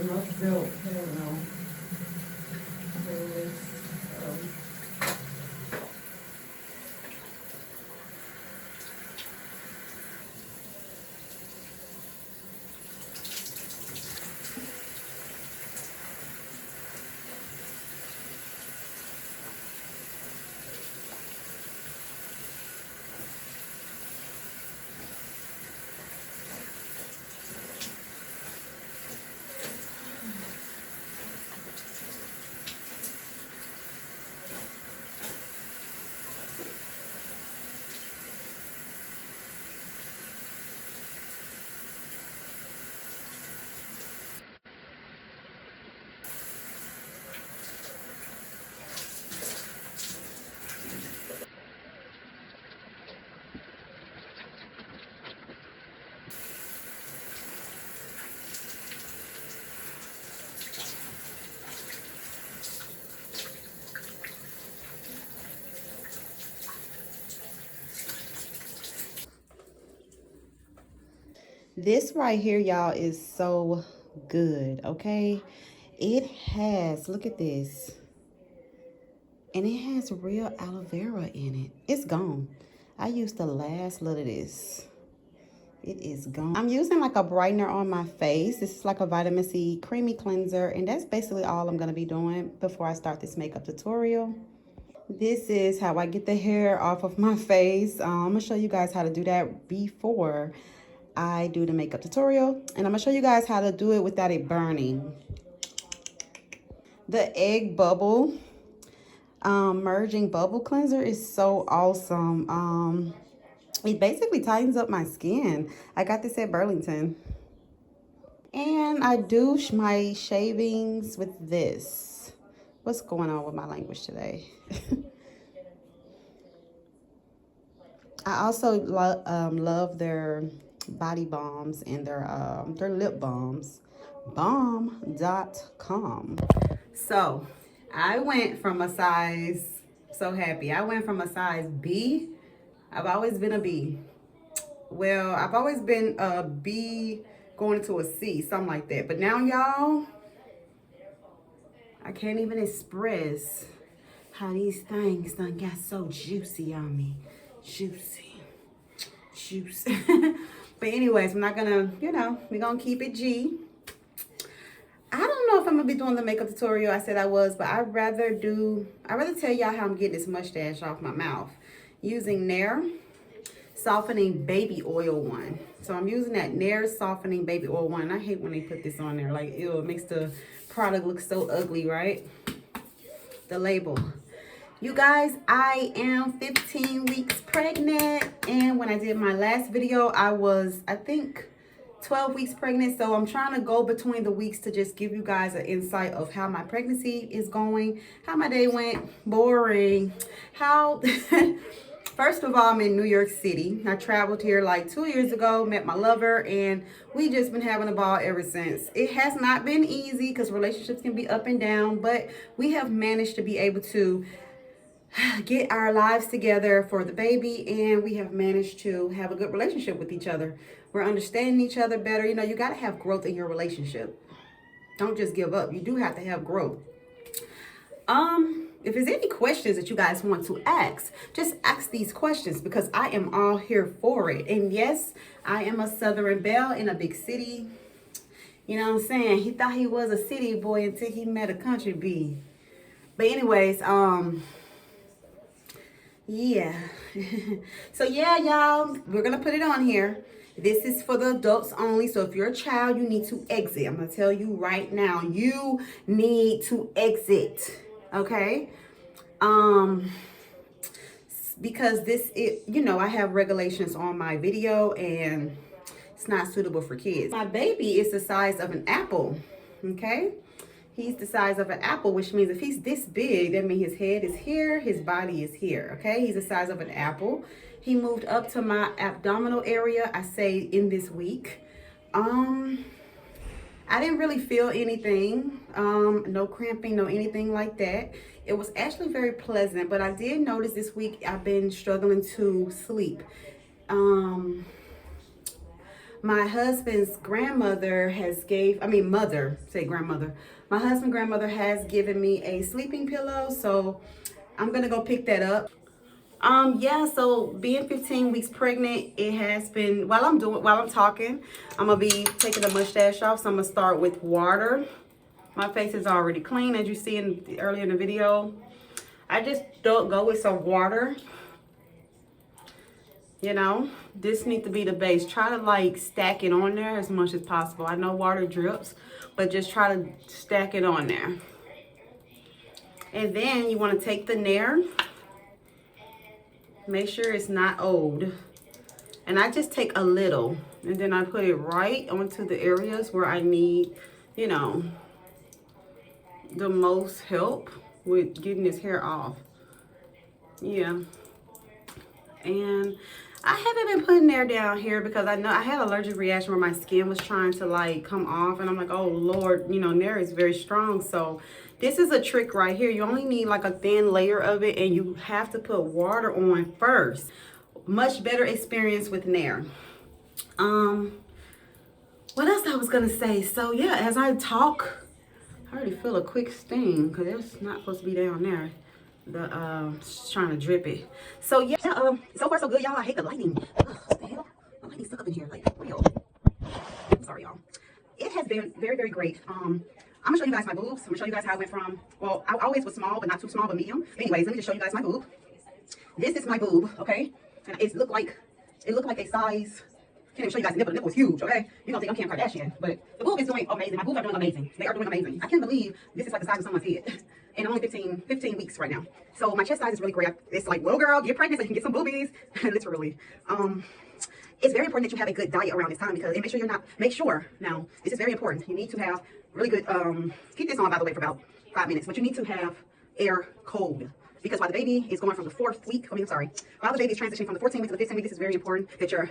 must built, I don't know. Anyways, This right here, y'all, is so good, okay? It has, look at this. And it has real aloe vera in it. It's gone. I used the last little of this. It is gone. I'm using like a brightener on my face. This is like a vitamin C creamy cleanser. And that's basically all I'm going to be doing before I start this makeup tutorial. This is how I get the hair off of my face. I'm going to show you guys how to do that before I do the makeup tutorial. And I'm going to show you guys how to do it without it burning. The egg bubble merging bubble cleanser is so awesome. It basically tightens up my skin. I got this at Burlington. And I do my shavings with this. What's going on with my language today? I also love their body balms and their lip balms. Balm.com. So I went from a size, so happy. I went from a size B. I've always been a B. Well, I've always been a B going into a C, something like that. But now, y'all, I can't even express how these things done got so juicy on me. Juicy. Juice. But anyways, I'm not gonna, we're gonna keep it G. I don't know if I'm gonna be doing the makeup tutorial. I said I was, but I'd rather tell y'all how I'm getting this mustache off my mouth using Nair Softening Baby Oil one. So I'm using that Nair Softening Baby Oil one. I hate when they put this on there. Like, ew, it makes the product look so ugly, right? The label. You guys, I am 15 weeks pregnant. And when I did my last video, I was, I think, 12 weeks pregnant. So I'm trying to go between the weeks to just give you guys an insight of how my pregnancy is going, how my day went. Boring. How... First of all, I'm in New York City. I traveled here like 2 years ago, met my lover, and we just been having a ball ever since. It has not been easy because relationships can be up and down, but we have managed to be able to get our lives together for the baby, and we have managed to have a good relationship with each other. We're understanding each other better. You know, you got to have growth in your relationship. Don't just give up. You do have to have growth. If there's any questions that you guys want to ask, just ask these questions because I am all here for it. And yes, I am a Southern belle in a big city. You know what I'm saying? He thought he was a city boy until he met a country bee. But anyways, yeah. So yeah, y'all, we're going to put it on here. This is for the adults only. So if you're a child, you need to exit. I'm going to tell you right now, you need to exit. Okay, because this is, I have regulations on my video and it's not suitable for kids. My baby is the size of an apple. Okay, he's the size of an apple, which means if he's this big, that means his head is here, his body is here. Okay, he's the size of an apple. He moved up to my abdominal area, I say, in this week. I didn't really feel anything, no cramping, no anything like that. It was actually very pleasant, but I did notice this week I've been struggling to sleep. my husband's grandmother has mother, say grandmother. My husband's grandmother has given me a sleeping pillow, so I'm gonna go pick that up. Yeah, so being 15 weeks pregnant, it has been, while I'm talking, I'm gonna be taking the mustache off. So I'm gonna start with water. My face is already clean, as you see earlier in the video. I just don't go with some water. You know, this needs to be the base. Try to like stack it on there as much as possible. I know water drips, but just try to stack it on there. And then you want to take the Nair. Make sure it's not old. And I just take a little, and then I put it right onto the areas where I need, you know, the most help with getting this hair off. Yeah. And I haven't been putting Nair down here because I know I had an allergic reaction where my skin was trying to like come off, and I'm like, oh Lord, you know, Nair is very strong. So this is a trick right here. You only need like a thin layer of it, and you have to put water on first. Much better experience with Nair. What else I was gonna say? So yeah, as I talk, I already feel a quick sting because it's not supposed to be down there. Just trying to drip it. So yeah, so far so good, y'all. I hate the lighting. Ugh, what the hell? The lighting's stuck up in here, like real. I'm sorry, y'all. It has been very, very great. I'm gonna show you guys my boobs. I'm gonna show you guys how I went from, well, I always was small, but not too small, but medium. Anyways, let me just show you guys my boob. This is my boob, okay? And it looked like a size. Can't even show you guys the nipple. The nipple was huge, okay? You don't think I'm Kim Kardashian, but the boob is doing amazing. My boobs are doing amazing. They are doing amazing. I can't believe this is like the size of someone's head. And I'm only 15 weeks right now. So my chest size is really great. It's like, little girl, get pregnant so you can get some boobies. Literally. It's very important that you have a good diet around this time because, and make sure, now, this is very important. You need to have really good, keep this on by the way for about 5 minutes, but you need to have air cold. Because while the baby is going from the 4th week, while the baby is transitioning from the 14th week to the 15th week, this is very important that you're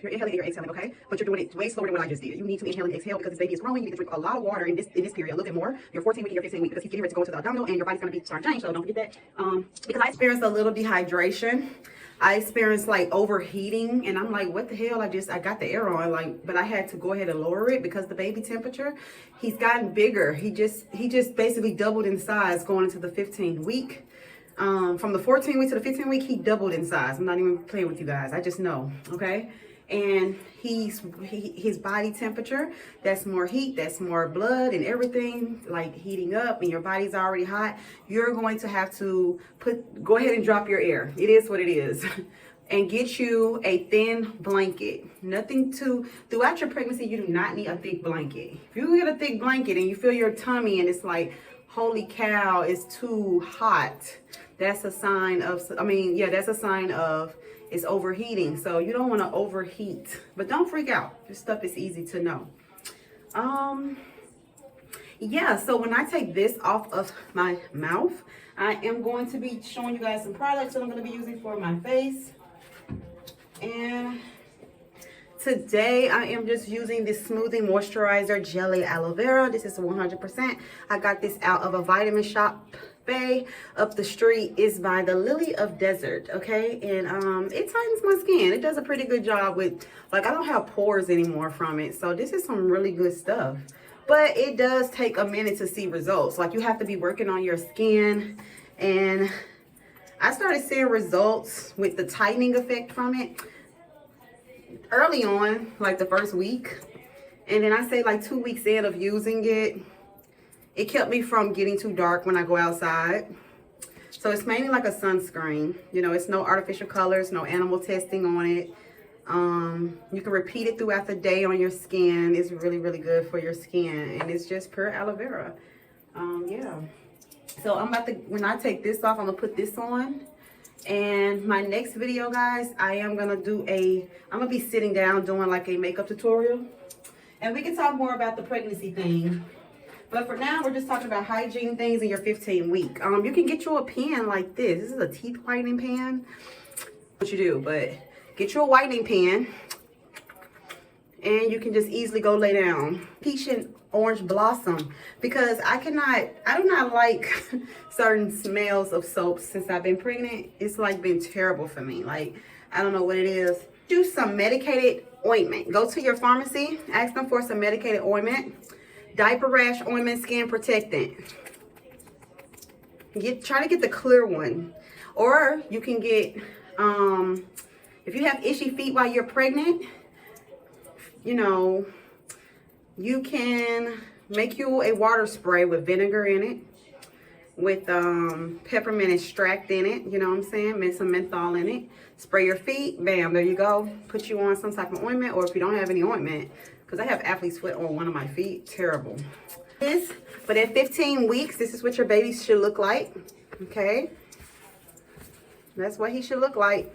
inhaling and you're exhaling, okay? But you're doing it way slower than what I just did. You need to inhale and exhale because this baby is growing. You need to drink a lot of water in this period, a little bit more. Your 14th week and your 15th week because he's getting ready to go to the abdominal and your body's going to be starting to change, so don't forget that. Because I experienced a little dehydration. I experienced like overheating, and I'm like, what the hell? I got the air on, like, but I had to go ahead and lower it because the baby temperature, he's gotten bigger. He just basically doubled in size going into the 15th week. From the 14th week to the 15th week, he doubled in size. I'm not even playing with you guys. I just know, okay? And his body temperature, that's more heat, that's more blood and everything like heating up, and your body's already hot. You're going to have to go ahead and drop your air. It is what it is. And get you a thin blanket. Throughout your pregnancy, you do not need a thick blanket. If you get a thick blanket and you feel your tummy and it's like, holy cow, it's too hot, that's a sign of, that's a sign of it's overheating. So you don't want to overheat, but don't freak out. This stuff is easy to know. Yeah, so when I take this off of my mouth, I am going to be showing you guys some products that I'm going to be using for my face. And today I am just using this smoothing moisturizer jelly aloe vera. This is 100%. I got this out of a vitamin shop up the street. Is by the Lily of Desert, okay? And it tightens my skin. It does a pretty good job with, like, I don't have pores anymore from it, so this is some really good stuff. But it does take a minute to see results. Like, you have to be working on your skin, and I started seeing results with the tightening effect from it early on, like the first week, and then I say like 2 weeks in of using it, it kept me from getting too dark when I go outside. So it's mainly like a sunscreen. You know, it's no artificial colors, no animal testing on it. You can repeat it throughout the day on your skin. It's really, really good for your skin, and it's just pure aloe vera. Yeah. So when I take this off, I'm gonna put this on. And my next video, guys, I'm gonna be sitting down doing like a makeup tutorial, and we can talk more about the pregnancy thing. But for now, we're just talking about hygiene things in your 15th week. You can get you a pan like this. This is a teeth whitening pan. What you do, but get you a whitening pan, and you can just easily go lay down. Patient orange blossom, because I do not like certain smells of soaps. Since I've been pregnant, it's like been terrible for me. Like, I don't know what it is. Do some medicated ointment. Go to your pharmacy, ask them for some medicated ointment. Diaper rash ointment, skin protectant. Try to get the clear one. Or you can get, if you have itchy feet while you're pregnant, you know, you can make you a water spray with vinegar in it, with peppermint extract in it, you know what I'm saying, some menthol in it. Spray your feet, bam, there you go. Put you on some type of ointment, or if you don't have any ointment, because I have athlete's foot on one of my feet, terrible. But at 15 weeks, this is what your baby should look like, okay? That's what he should look like.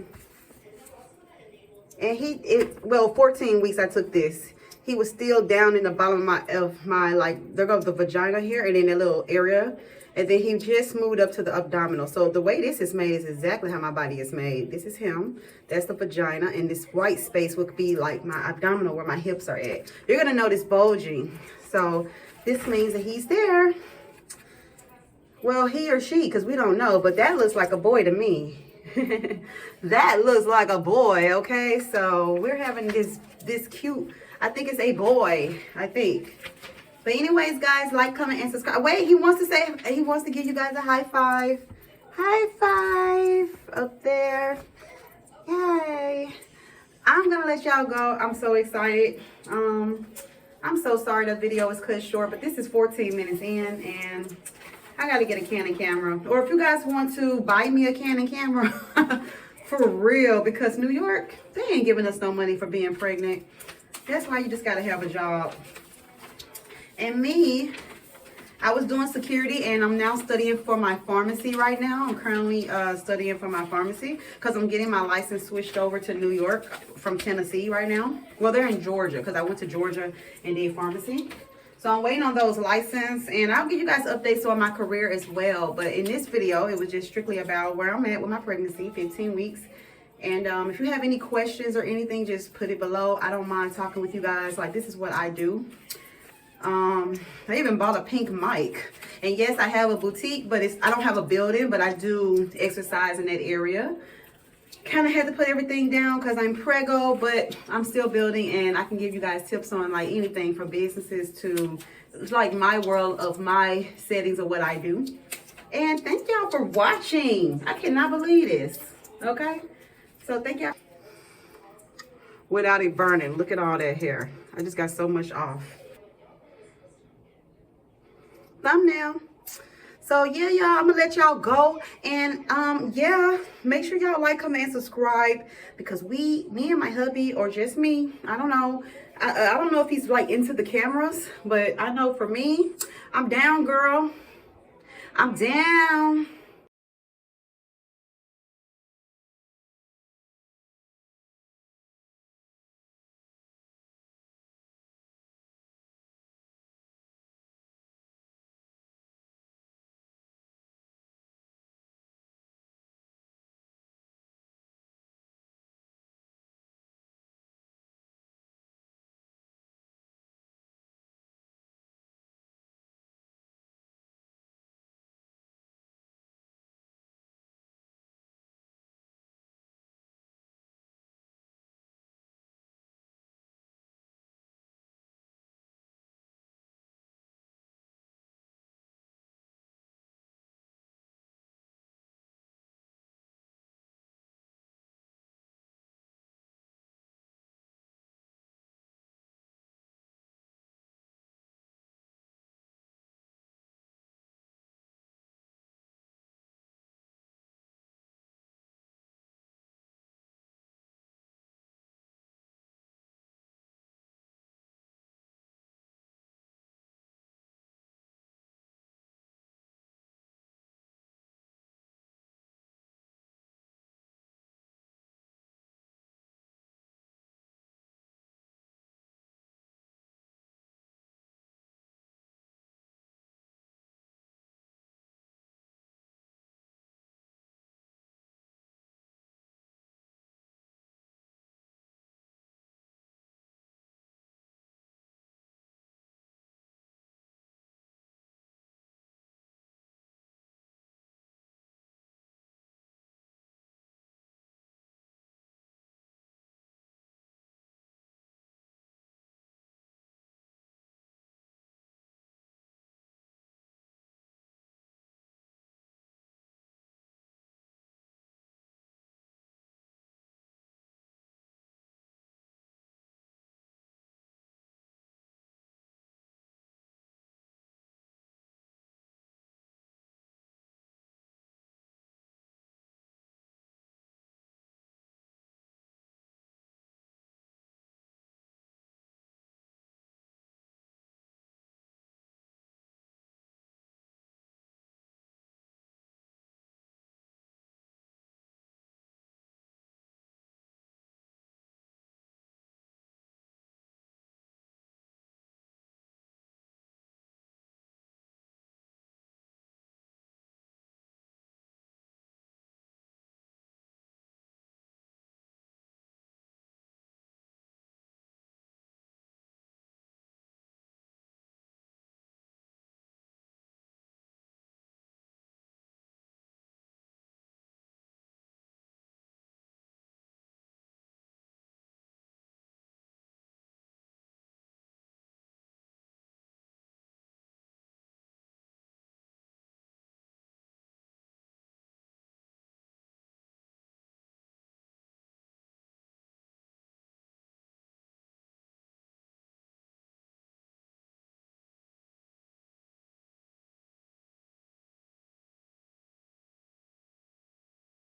And well, 14 weeks I took this. He was still down in the bottom of my like, there goes the vagina here, and in that little area. And then he just moved up to the abdominal. So the way this is made is exactly how my body is made. This is him. That's the vagina. And this white space would be like my abdominal, where my hips are at. You're going to notice bulging. So this means that he's there. Well, he or she, because we don't know. But that looks like a boy to me. That looks like a boy, okay? So we're having this cute, I think it's a boy, I think. But anyways, guys, like, comment, and subscribe. Wait, he wants to give you guys a high five. High five up there. Yay. I'm going to let y'all go. I'm so excited. I'm so sorry the video was cut short, but this is 14 minutes in, and I got to get a Canon camera. Or if you guys want to buy me a Canon camera, for real, because New York, they ain't giving us no money for being pregnant. That's why you just got to have a job. And me, I was doing security, and I'm now studying for my pharmacy right now. I'm currently studying for my pharmacy because I'm getting my license switched over to New York from Tennessee right now. Well, they're in Georgia because I went to Georgia and did pharmacy. So I'm waiting on those license, and I'll give you guys updates on my career as well. But in this video, it was just strictly about where I'm at with my pregnancy, 15 weeks. And if you have any questions or anything, just put it below. I don't mind talking with you guys. Like, this is what I do. I even bought a pink mic. And yes, I have a boutique, but I don't have a building, but I do exercise in that area. Kind of had to put everything down because I'm preggo, but I'm still building, and I can give you guys tips on like anything from businesses to like my world of my settings of what I do. And thank y'all for watching. I cannot believe this. Okay, so thank y'all. Without it burning, look at all that hair. I just got so much off. Thumbnail. So yeah, y'all, I'm gonna let y'all go, and yeah, make sure y'all like, comment, and subscribe, because me and my hubby, or just me, I don't know, I don't know if he's like into the cameras, but I know for me, I'm down, girl. I'm down.